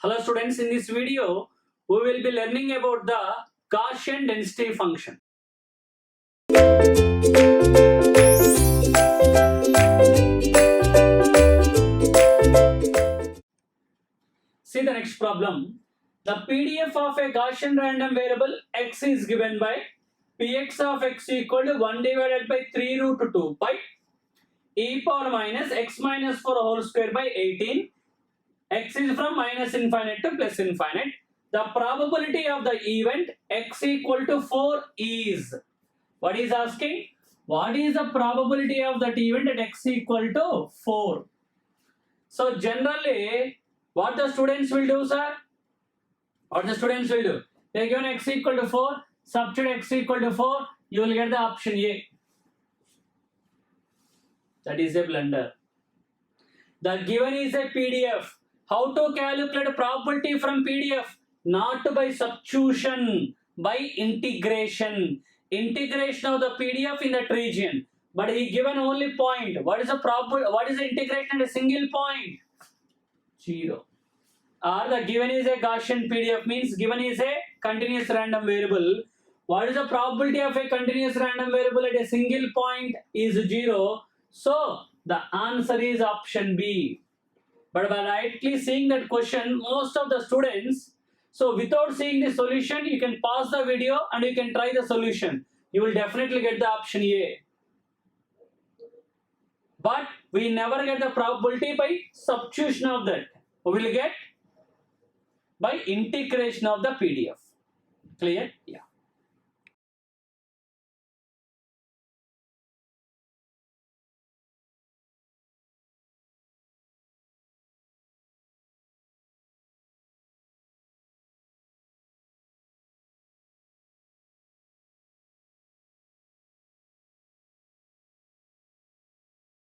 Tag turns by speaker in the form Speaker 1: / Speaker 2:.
Speaker 1: Hello students, in this video we will be learning about the Gaussian density function. See the next problem. The PDF of a Gaussian random variable x is given by px of x equal to 1 divided by 3 root 2 pi e power minus x minus 4 whole square by 18. X is from minus infinite to plus infinite. The probability of the event x equal to 4 is. What is asking? What is the probability of that event at x equal to 4? So generally, what the students will do, sir? What the students will do? They given x equal to 4, substitute x equal to 4, you will get the option A. That is a blunder. The given is a PDF. How to calculate probability from PDF? Not by substitution, by integration. Integration of the PDF in that region. But he given only point. What is the probability? What is the integration at a single point? 0. Or the given is a Gaussian PDF means given is a continuous random variable. What is the probability of a continuous random variable at a single point is 0. So the answer is option B. But by rightly seeing that question, most of the students, so without seeing the solution, you can pause the video and you can try the solution. You will definitely get the option A. But we never get the probability by substitution of that. We will get by integration of the PDF. Clear? Yeah.